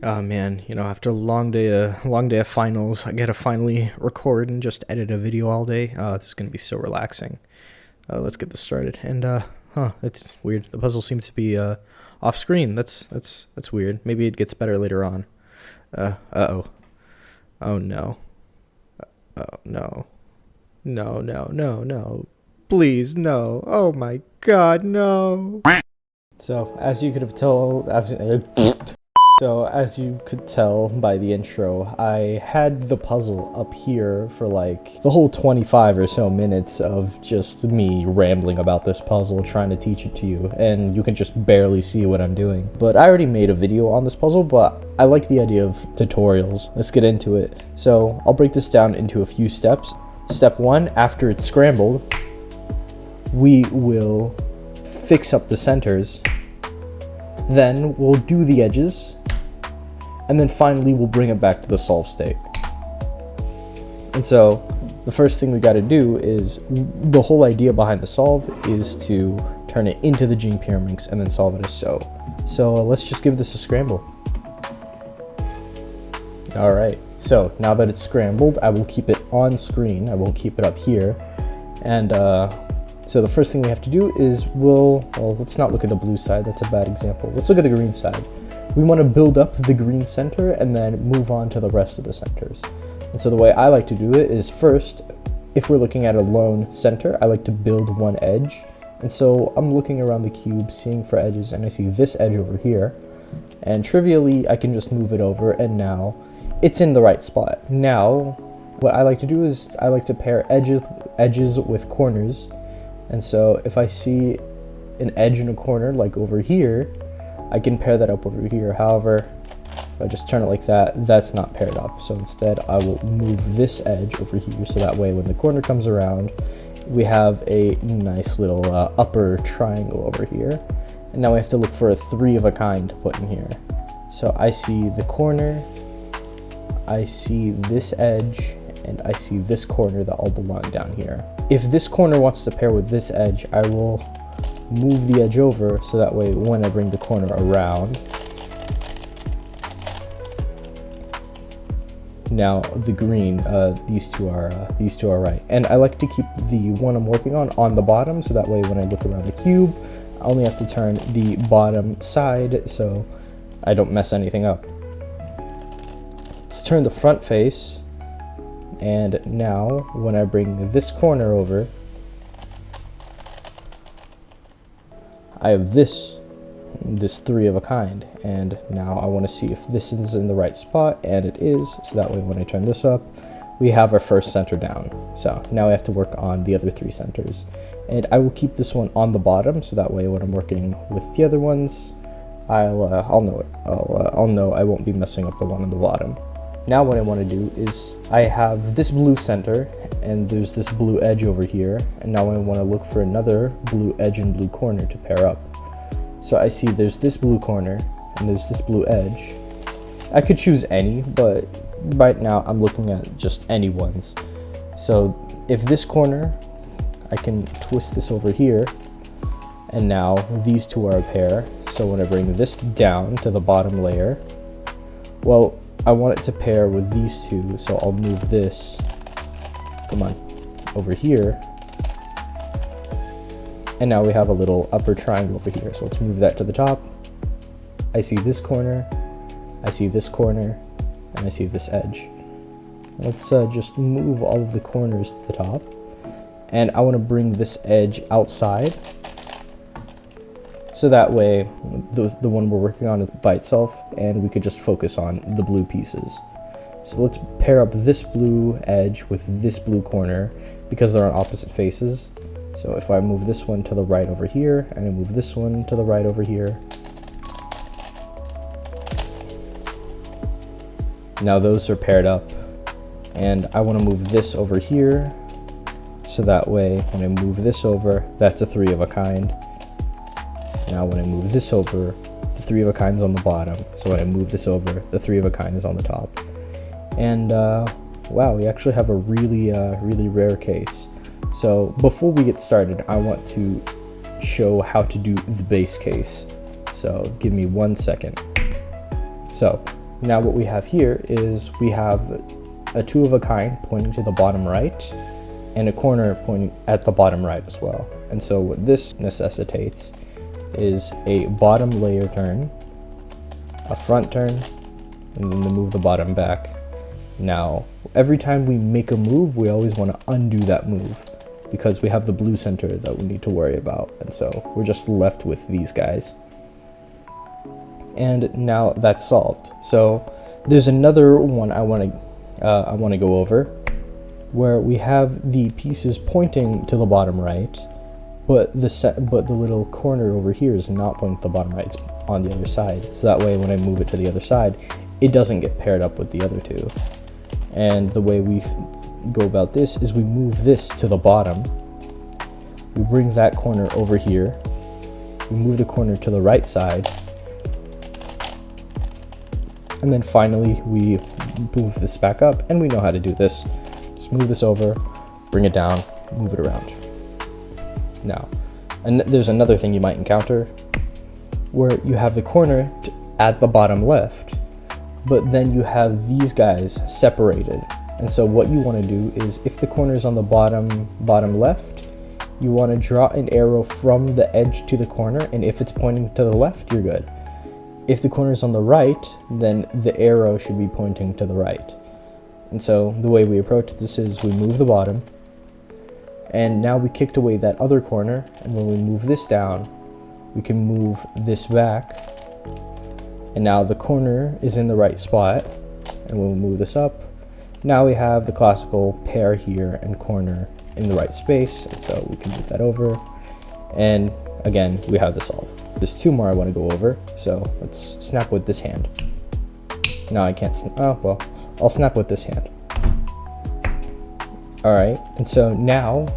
Oh man, after a long day of finals, I get to finally record and just edit a video all day. This is gonna be so relaxing. Let's get this started. And it's weird. The puzzle seems to be off screen. That's weird. Maybe it gets better later on. Oh. Oh no. Oh no. No, no, no, no. Please, no. Oh my god, no. So, as you could have told, as you could tell by the intro, I had the puzzle up here for like the whole 25 or so minutes of just me rambling about this puzzle, trying to teach it to you, and you can just barely see what I'm doing. But I already made a video on this puzzle, but I like the idea of tutorials. Let's get into it. So, I'll break this down into a few steps. Step 1, after it's scrambled, we will fix up the centers. Then we'll do the edges, and then finally we'll bring it back to the solve state. And so the first thing we got to do is, the whole idea behind the solve is to turn it into the Jing Pyraminx and then solve it as so. So let's just give this a scramble. All right, so now that it's scrambled, I will keep it on screen. I won't keep it up here. And so the first thing we have to do is let's not look at the blue side. That's a bad example. Let's look at the green side. We want to build up the green center and then move on to the rest of the centers. And so the way I like to do it is, first, if we're looking at a lone center, I like to build one edge. And so I'm looking around the cube, seeing for edges, and I see this edge over here. And trivially, I can just move it over, and now it's in the right spot. Now, what I like to do is I like to pair edges with corners. And so if I see an edge in a corner, like over here, I can pair that up over here. However, if I just turn it like that, that's not paired up. So instead, I will move this edge over here, so that way when the corner comes around, we have a nice little upper triangle over here. And now we have to look for a 3 of a kind to put in here. So I see the corner, I see this edge, and I see this corner that all belong down here. If this corner wants to pair with this edge, I will move the edge over, so that way when I bring the corner around, now the green, these two are right. And I like to keep the one I'm working on the bottom, so that way when I look around the cube, I only have to turn the bottom side so I don't mess anything up. Let's turn the front face, and now when I bring this corner over, I have this 3 of a kind, and now I want to see if this is in the right spot, and it is. So that way when I turn this up, we have our first center down. So now I have to work on the other 3 centers, and I will keep this one on the bottom, so that way when I'm working with the other ones, I'll know it. I'll know I won't be messing up the one on the bottom. Now what I want to do is, I have this blue center, and there's this blue edge over here, and now I want to look for another blue edge and blue corner to pair up. So I see there's this blue corner, and there's this blue edge. I could choose any, but right now I'm looking at just any ones. So if this corner, I can twist this over here, and now these two are a pair. So when I bring this down to the bottom layer, well, I want it to pair with these two, so I'll move this, over here. And now we have a little upper triangle over here, so let's move that to the top. I see this corner, I see this corner, and I see this edge. Let's just move all of the corners to the top. And I want to bring this edge outside, so that way the one we're working on is by itself, and we could just focus on the blue pieces. So let's pair up this blue edge with this blue corner, because they're on opposite faces. So if I move this one to the right over here, and I move this one to the right over here, now those are paired up. And I want to move this over here, so that way when I move this over, that's a 3 of a kind. Now when I move this over, the 3 of a kind is on the bottom. So when I move this over, the 3 of a kind is on the top. And wow, we actually have a really rare case. So before we get started, I want to show how to do the base case. So give me 1 second. So now what we have here is we have a 2 of a kind pointing to the bottom right and a corner pointing at the bottom right as well. And so what this necessitates is a bottom layer turn, a front turn, and then to move the bottom back. Now, every time we make a move, we always want to undo that move because we have the blue center that we need to worry about. And so we're just left with these guys. And now that's solved. So there's another one I want to go over where we have the pieces pointing to the bottom right, but the little corner over here is not pointing to the bottom right, it's on the other side. So that way when I move it to the other side, it doesn't get paired up with the other two. And the way we go about this is we move this to the bottom, we bring that corner over here, we move the corner to the right side, and then finally we move this back up, and we know how to do this. Just move this over, bring it down, move it around. Now, and there's another thing you might encounter where you have the corner at the bottom left, but then you have these guys separated. And so what you want to do is, if the corner is on the bottom left, you want to draw an arrow from the edge to the corner, and if it's pointing to the left, you're good. If the corner is on the right, then the arrow should be pointing to the right. And so the way we approach this is we move the bottom, and now we kicked away that other corner, and when we move this down, we can move this back, and now the corner is in the right spot. And when we move this up, now we have the classical pair here and corner in the right space, and so we can move that over, and again we have the solve. There's 2 more I want to go over, so let's snap with this hand. No, I can't oh well, I'll snap with this hand. Alright, and so now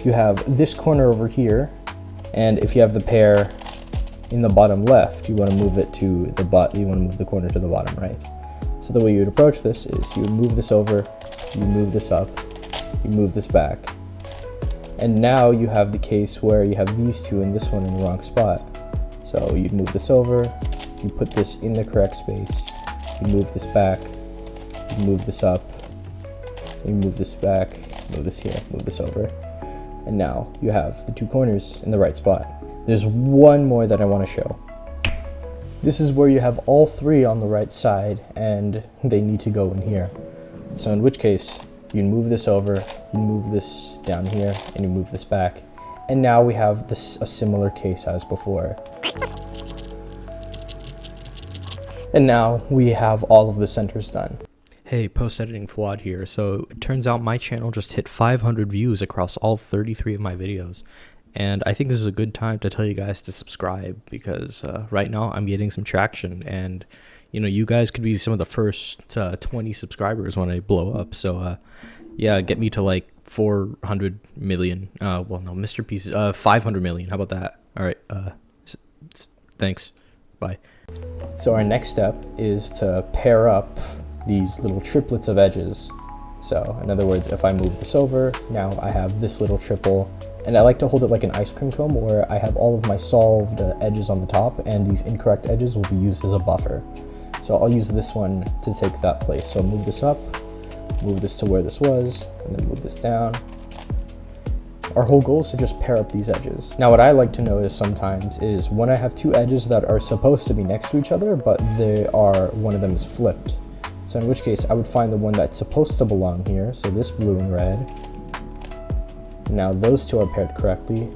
you have this corner over here, and if you have the pair in the bottom left, you want to move it to the you want to move the corner to the bottom right. So the way you would approach this is you would move this over, you move this up, you move this back, and now you have the case where you have these two and this one in the wrong spot. So you'd move this over, you put this in the correct space, you move this back, you move this up, you move this back, move this here, move this over, and now you have the 2 corners in the right spot. There's one more that I want to show. This is where you have all 3 on the right side and they need to go in here. So in which case, you move this over, you move this down here, and you move this back. And now we have this a similar case as before. And now we have all of the centers done. Hey, post-editing Fuad here. So it turns out my channel just hit 500 views across all 33 of my videos. And I think this is a good time to tell you guys to subscribe, because right now I'm getting some traction, and you know, you guys could be some of the first 20 subscribers when I blow up. So yeah, get me to like 400 million. Well, no, Mr. Pieces, 500 million. How about that? All right. Thanks. Bye. So our next step is to pair up these little triplets of edges. So in other words, if I move this over, now I have this little triple. And I like to hold it like an ice cream cone, where I have all of my solved edges on the top, and these incorrect edges will be used as a buffer. So I'll use this one to take that place. So move this up, move this to where this was, and then move this down. Our whole goal is to just pair up these edges. Now what I like to notice sometimes is when I have 2 edges that are supposed to be next to each other, but one of them is flipped. So in which case I would find the one that's supposed to belong here, so this blue and red. Now those 2 are paired correctly.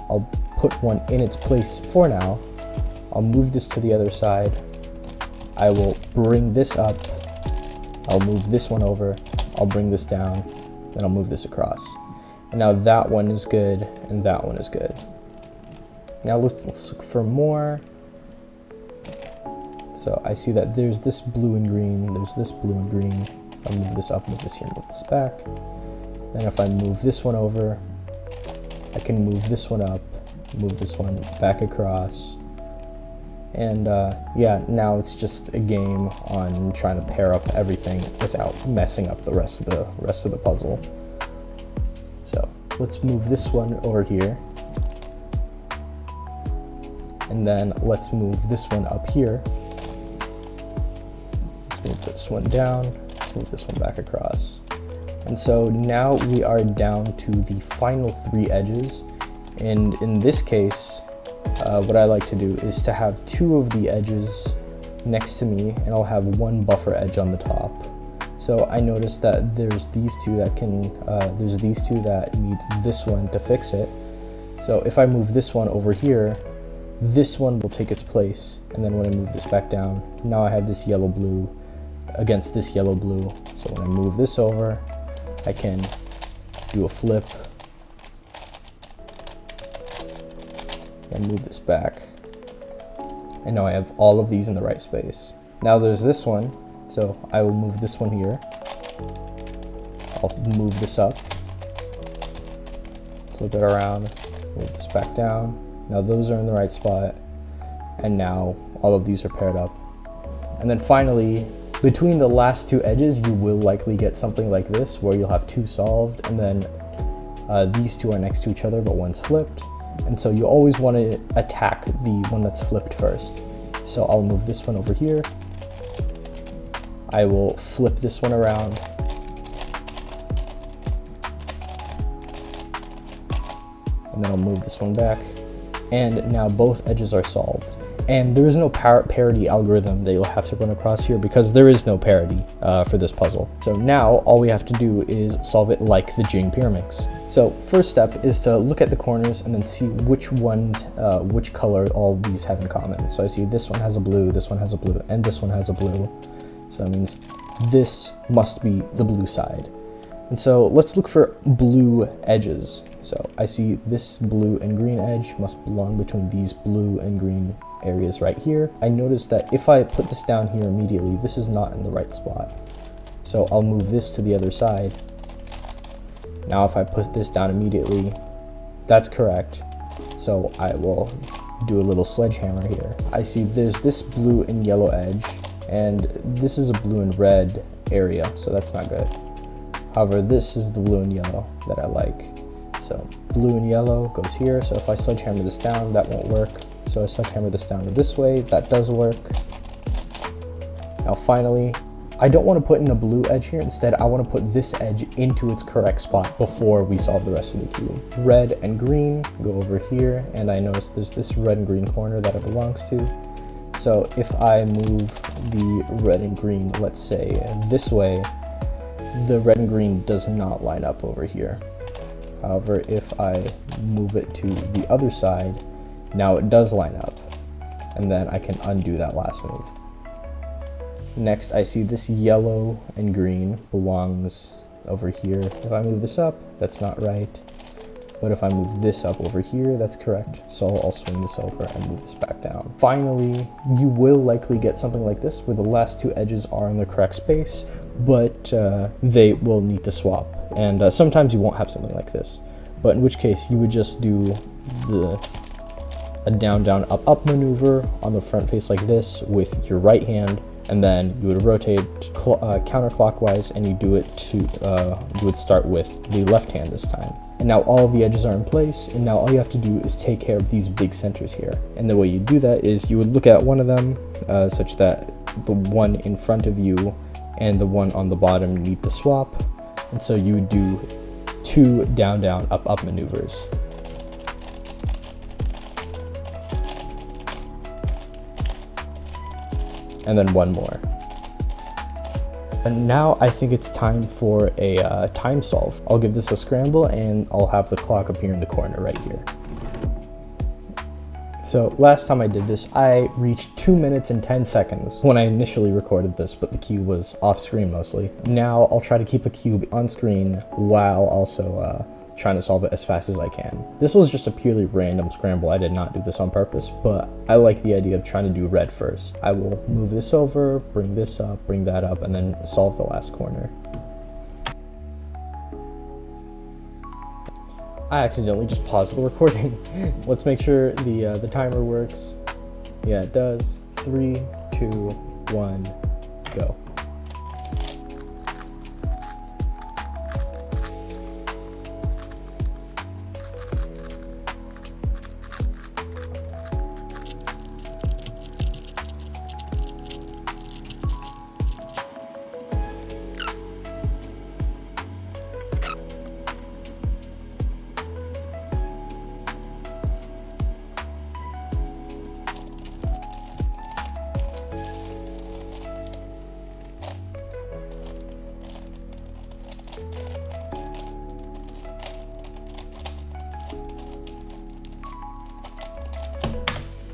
I'll put one in its place for now. I'll move this to the other side. I will bring this up. I'll move this one over. I'll bring this down. Then I'll move this across. And now that one is good, and that one is good. Now let's look for more. So I see that there's this blue and green. There's this blue and green. I'll move this up, move this here, move this back. Then if I move this one over, I can move this one up, move this one back across. And yeah, now it's just a game on trying to pair up everything without messing up the rest of the puzzle. So let's move this one over here. And then let's move this one up here. Let's move this one down. Let's move this one back across. And so now we are down to the final 3 edges. And in this case, what I like to do is to have 2 of the edges next to me, and I'll have 1 buffer edge on the top. So I noticed that there's these two that need this one to fix it. So if I move this one over here, this one will take its place. And then when I move this back down, now I have this yellow blue against this yellow blue. So when I move this over, I can do a flip and move this back. And now I have all of these in the right space. Now there's this one, so I will move this one here. I'll move this up, flip it around, move this back down. Now those are in the right spot, and now all of these are paired up. And then finally, between the last 2 edges, you will likely get something like this, where you'll have 2 solved, and then these 2 are next to each other, but one's flipped. And so you always want to attack the one that's flipped first. So I'll move this one over here. I will flip this one around. And then I'll move this one back. And now both edges are solved. And there is no parity algorithm that you'll have to run across here, because there is no parity for this puzzle. So now all we have to do is solve it like the Jing Pyraminx. So first step is to look at the corners and then see which ones, which color all these have in common. So I see this one has a blue, this one has a blue, and this one has a blue. So that means this must be the blue side. And so let's look for blue edges. So I see this blue and green edge must belong between these blue and green areas right here. I notice that if I put this down here immediately, this is not in the right spot. So I'll move this to the other side. Now if I put this down immediately, that's correct. So I will do a little sledgehammer here. I see there's this blue and yellow edge, and this is a blue and red area, so that's not good. However, this is the blue and yellow that I like. So blue and yellow goes here, so if I sledgehammer this down, that won't work. So I sledgehammer this down this way, that does work. Now finally, I don't want to put in a blue edge here. Instead, I want to put this edge into its correct spot before we solve the rest of the cube. Red and green go over here, and I notice there's this red and green corner that it belongs to. So if I move the red and green, let's say this way, the red and green does not line up over here. However, if I move it to the other side, now it does line up, and then I can undo that last move. Next, I see this yellow and green belongs over here. If I move this up, that's not right. But if I move this up over here, that's correct. So I'll swing this over and move this back down. Finally, you will likely get something like this, where the last 2 edges are in the correct space, but they will need to swap. And sometimes you won't have something like this, but in which case you would just do a down, down, up, up maneuver on the front face like this with your right hand, and then you would rotate counterclockwise, and you would start with the left hand this time. And now all of the edges are in place, and now all you have to do is take care of these big centers here. And the way you do that is you would look at one of them such that the one in front of you and the one on the bottom need to swap. And so you would do 2 down, down, up, up maneuvers. And then 1 more. And now I think it's time for a time solve. I'll give this a scramble, and I'll have the clock appear in the corner right here. So last time I did this, I reached 2 minutes and 10 seconds when I initially recorded this, but the cube was off screen mostly. Now I'll try to keep the cube on screen while also trying to solve it as fast as I can. This was just a purely random scramble. I did not do this on purpose, but I like the idea of trying to do red first. I will move this over, bring this up, bring that up, and then solve the last corner. I accidentally just paused the recording. Let's make sure the timer works. Yeah, it does. 3, 2, 1, go.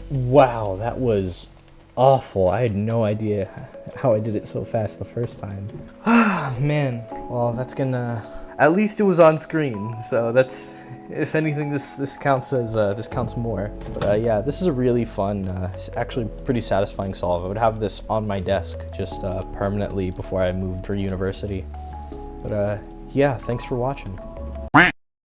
Wow, that was awful. I had no idea how I did it so fast the first time. Ah, man. Well, that's gonna... At least it was on screen, so that's... If anything, this counts as this counts more. But yeah, this is a really fun, actually pretty satisfying solve. I would have this on my desk just permanently before I moved for university. But yeah, thanks for watching.